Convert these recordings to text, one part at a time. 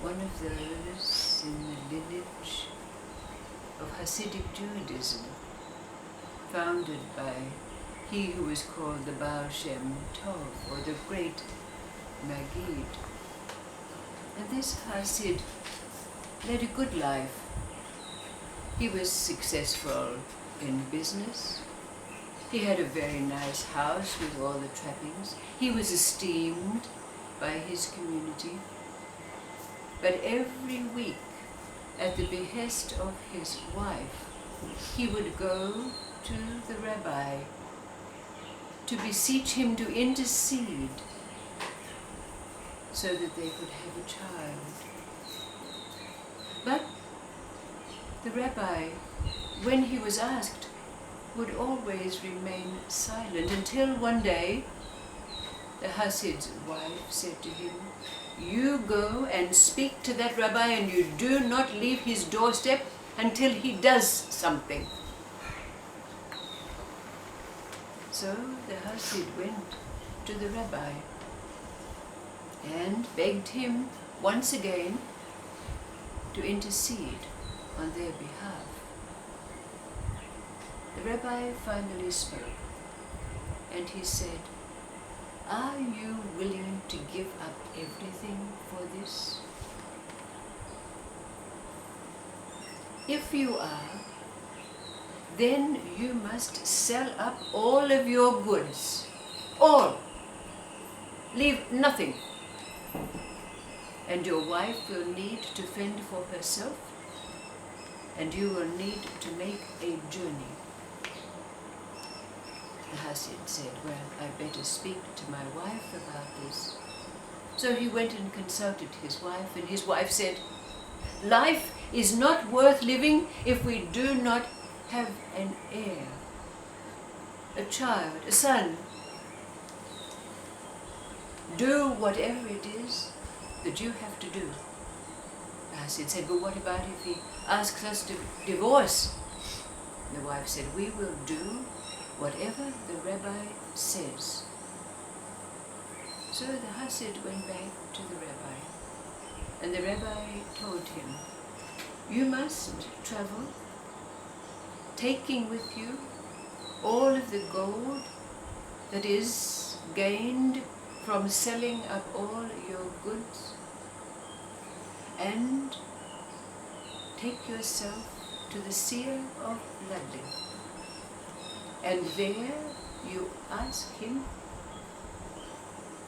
one of those in the lineage of Hasidic Judaism, founded by he who was called the Baal Shem Tov, or the Great Maggid. And this Hasid led a good life. He was successful in business. He had a very nice house with all the trappings. He was esteemed by his community. But every week, at the behest of his wife, he would go to the rabbi to beseech him to intercede so that they could have a child. But the rabbi, when he was asked, would always remain silent until one day the Hasid's wife said to him, "You go and speak to that rabbi and you do not leave his doorstep until he does something." So the Hasid went to the rabbi and begged him once again to intercede on their behalf. The rabbi finally spoke, and he said, "Are you willing to give up everything for this? If you are, then you must sell up all of your goods. All. Leave nothing. And your wife will need to fend for herself, and you will need to make a journey." The Hasid said, "Well, I better speak to my wife about this." So he went and consulted his wife, and his wife said, "Life is not worth living if we do not have an heir, a child, a son. Do whatever it is that you have to do." The Hasid said, "But what about if he asks us to divorce?" The wife said, "We will do whatever the rabbi says." So the Hasid went back to the rabbi, and the rabbi told him, "You must travel, taking with you all of the gold that is gained from selling up all your goods, and take yourself to the seer of Lublin. And there you ask him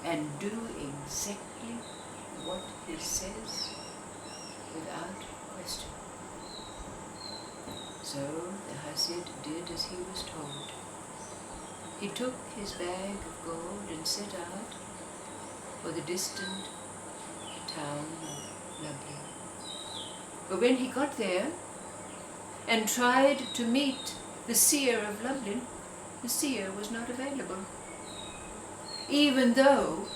and do exactly what he says without question." So the Hasid did as he was told. He took his bag of gold and set out for the distant town of Lublin. But when he got there and tried to meet the seer of Lublin, the seer was not available, even though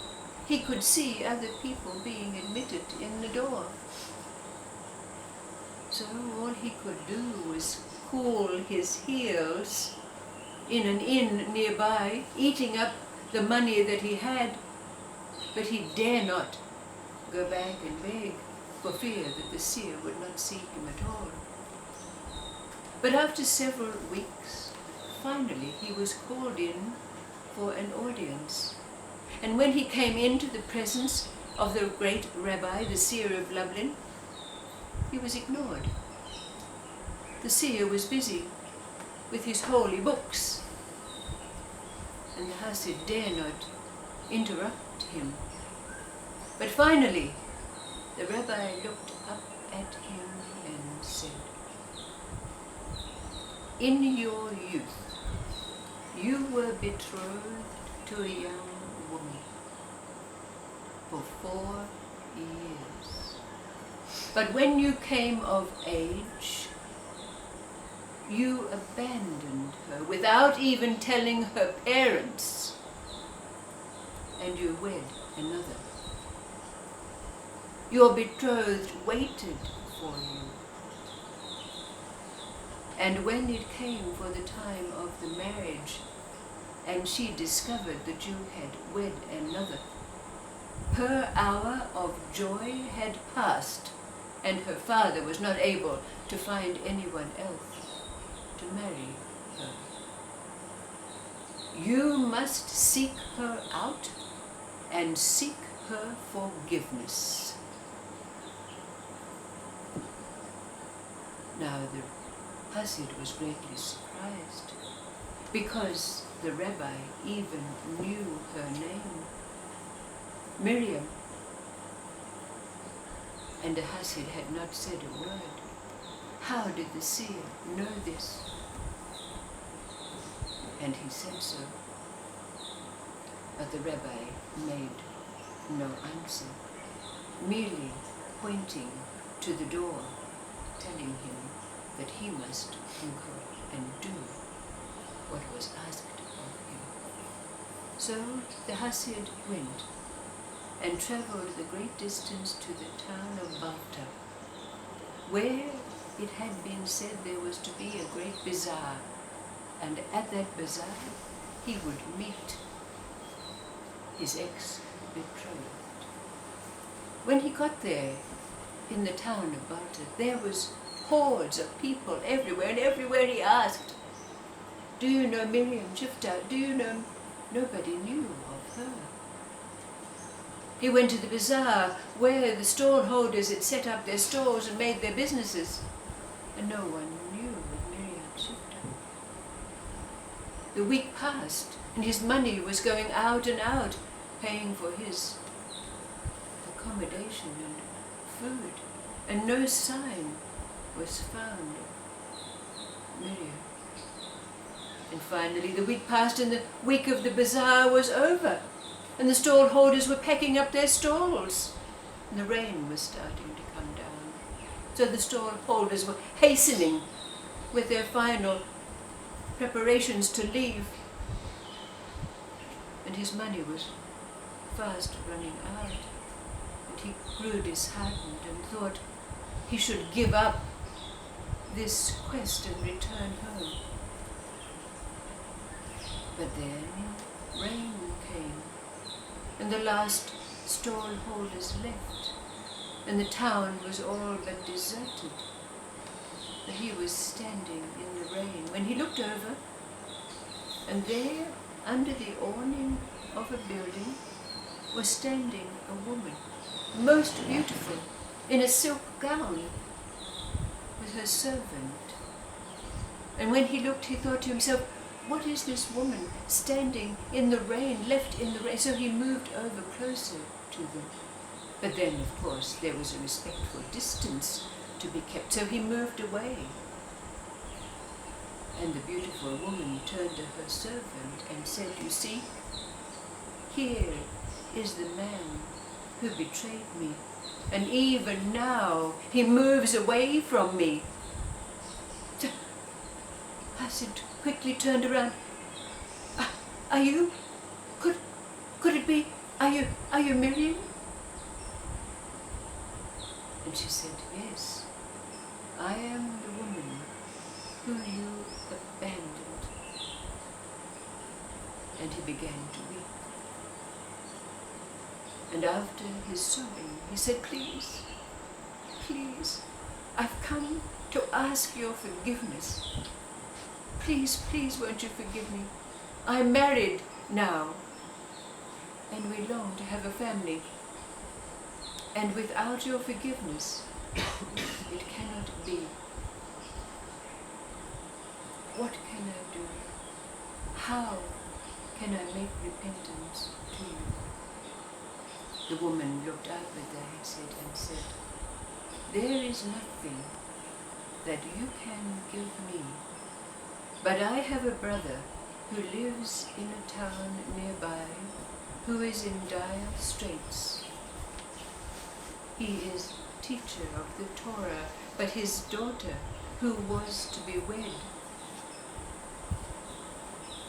he could see other people being admitted in the door. So all he could do was cool his heels in an inn nearby, eating up the money that he had, but he dare not go back and beg for fear that the seer would not see him at all. But after several weeks, finally he was called in for an audience. And when he came into the presence of the great rabbi, the seer of Lublin, he was ignored. The seer was busy with his holy books, and the Hasid dare not interrupt him. But finally, the rabbi looked up at him and said, "In your youth, you were betrothed to a young woman for 4 years. But when you came of age, you abandoned her without even telling her parents, and you wed another. Your betrothed waited for you. And when it came for the time of the marriage, and she discovered that you had wed another, Her hour of joy had passed, and her father was not able to find anyone else to marry her. You must seek her out and seek her forgiveness. Now the Hasid was greatly surprised, because the rabbi even knew her name, Miriam. And the Hasid had not said a word. How did the seer know this? And he said so. But the rabbi made no answer, merely pointing to the door, telling him that he must conquer and do what was asked of him. So the Hasid went and travelled the great distance to the town of Balta, where it had been said there was to be a great bazaar, and at that bazaar he would meet his ex-betrothed. When he got there, in the town of Balta, there was hordes of people everywhere, and everywhere he asked, "Do you know Miriam Shifta? Do you know?" Nobody knew of her. He went to the bazaar where the stallholders had set up their stalls and made their businesses, and no one knew of Miriam Shifta. The week passed, and his money was going out and out, paying for his accommodation and food, and no sign was found of Miriam. And finally the week passed, and the week of the bazaar was over, and the stallholders were packing up their stalls, and the rain was starting to come down. So the stallholders were hastening with their final preparations to leave, and his money was fast running out, and he grew disheartened and thought he should give up this quest and return home. But then rain came, and the last stallholders left, and the town was all but deserted. And he was standing in the rain when he looked over, and there, under the awning of a building, was standing a woman, most beautiful, in a silk gown, with her servant. And when he looked, he thought to himself, "What is this woman standing in the rain, left in the rain?" So he moved over closer to them. But then, of course, there was a respectful distance to be kept, so he moved away. And the beautiful woman turned to her servant and said, "You see, here is the man who betrayed me, and even now he moves away from me." So Hasid quickly turned around. Are you? Could it be? Are you Miriam?" And she said, "Yes, I am the woman who you abandoned." And he began to weep. And after his sobbing, he said, "Please, please, I've come to ask your forgiveness. Please, please, won't you forgive me? I'm married now, and we long to have a family. And without your forgiveness, it cannot be. What can I do? How can I make repentance to you?" The woman looked up at the Hasid and said, "There is nothing that you can give me, but I have a brother who lives in a town nearby who is in dire straits. He is teacher of the Torah, but his daughter, who was to be wed,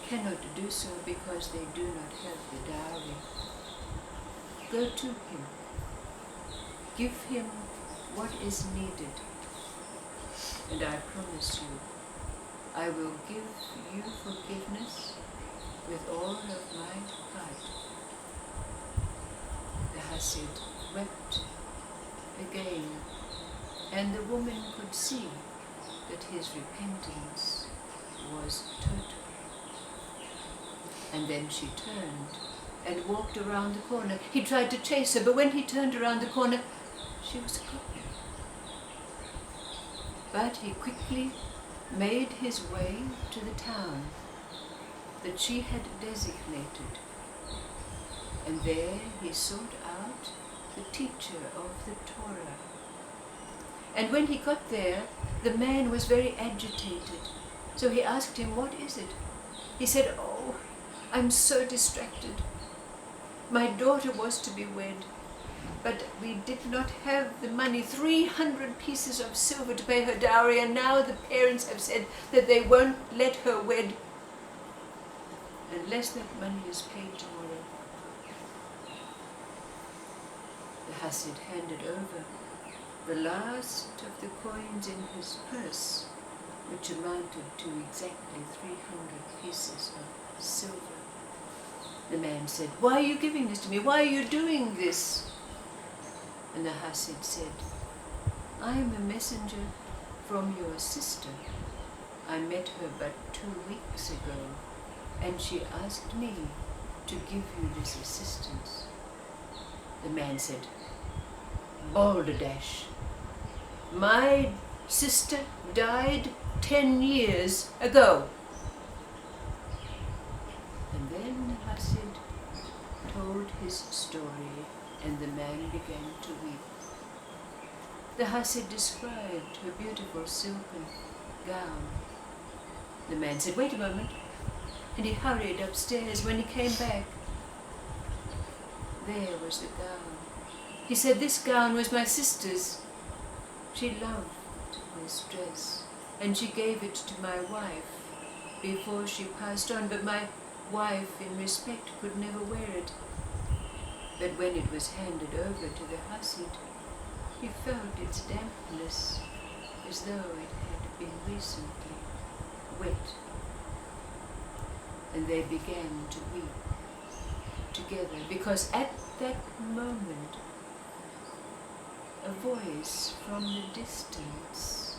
cannot do so because they do not have the dowry. Go to him, give him what is needed, and I promise you, I will give you forgiveness with all of my heart." The Hasid wept again, and the woman could see that his repentance was total. And then she turned and walked around the corner. He tried to chase her, but when he turned around the corner, she was gone. But he quickly made his way to the town that she had designated, and there he sought out the teacher of the Torah. And when he got there, the man was very agitated. So he asked him, "What is it?" He said, "Oh, I'm so distracted. My daughter was to be wed, but we did not have the money, 300 pieces of silver to pay her dowry, and now the parents have said that they won't let her wed unless that money is paid tomorrow." The Hasid handed over the last of the coins in his purse, which amounted to exactly 300 pieces of silver. The man said, "Why are you giving this to me? Why are you doing this?" And the Hasid said, "I am a messenger from your sister. I met her but 2 weeks ago, and she asked me to give you this assistance." The man said, "Balderdash, my sister died 10 years ago." And then the Hasid told his story, and the man began to weep. The Hasid described her beautiful silken gown. The man said, "Wait a moment," and he hurried upstairs. When he came back, there was the gown. He said, "This gown was my sister's. She loved this dress, and she gave it to my wife before she passed on, but my wife, in respect, could never wear it. But when it was handed over to the Hasid, he felt its dampness as though it had been recently wet." And they began to weep together, because at that moment a voice from the distance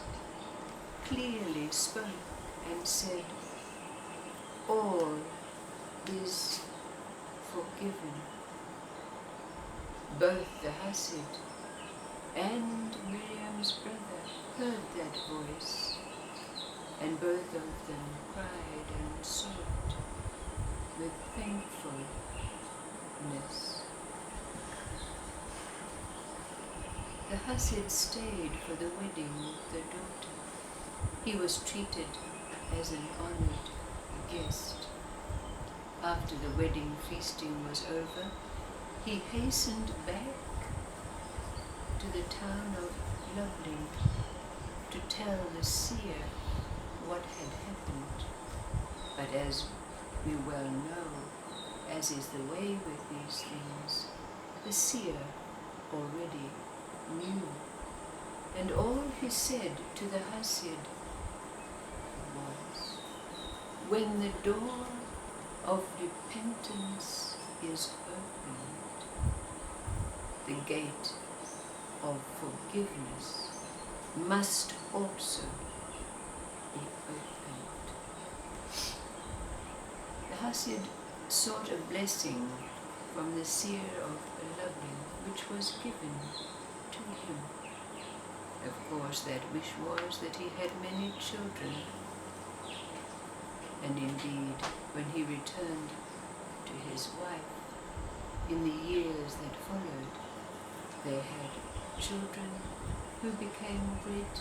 clearly spoke and said, "All is forgiven." Both the Hasid and Miriam's brother heard that voice, and both of them cried and sobbed with thankfulness. The Hasid stayed for the wedding of their daughter. He was treated as an honored guest. After the wedding feasting was over, he hastened back to the town of Lublin to tell the seer what had happened. But as we well know, as is the way with these things, the seer already knew. And all he said to the Hasid was, "When the door of repentance is opened, the gate of forgiveness must also be opened." The Hasid sought a blessing from the seer of Lublin, which was given to him. Of course, that wish was that he had many children. And indeed, when he returned to his wife, in the years that followed, they had children who became great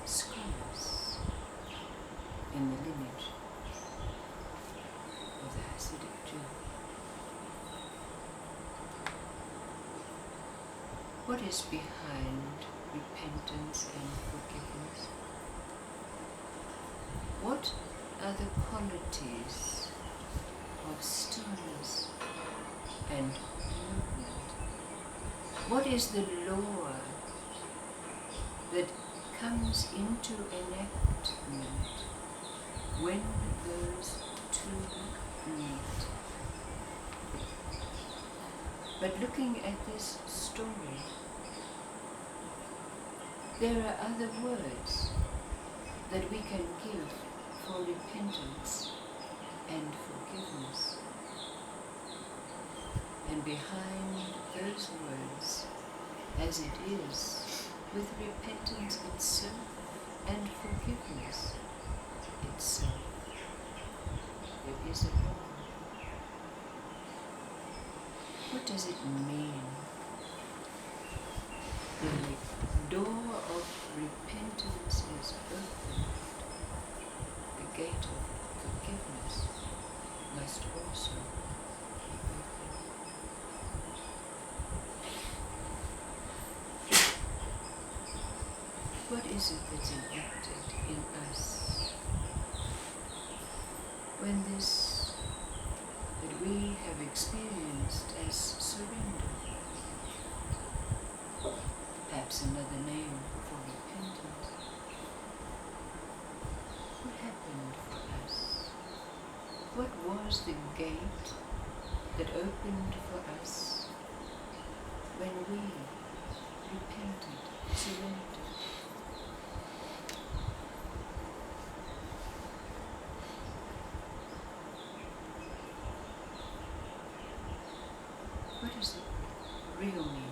scholars in the lineage of the Hasidic Jew. What is behind repentance and forgiveness? What are the qualities of stillness and movement? What is the law that comes into enactment when those two meet? But looking at this story, there are other words that we can give for repentance and forgiveness. And behind those words, as it is with repentance itself and forgiveness itself, there is a door. What does it mean? The door of repentance is opened. The gate of forgiveness must also be opened. What is it that's enacted in us when this that we have experienced as surrender, perhaps another name for repentance, what happened for us? What was the gate that opened for us when we repented, surrendered? What is the real meaning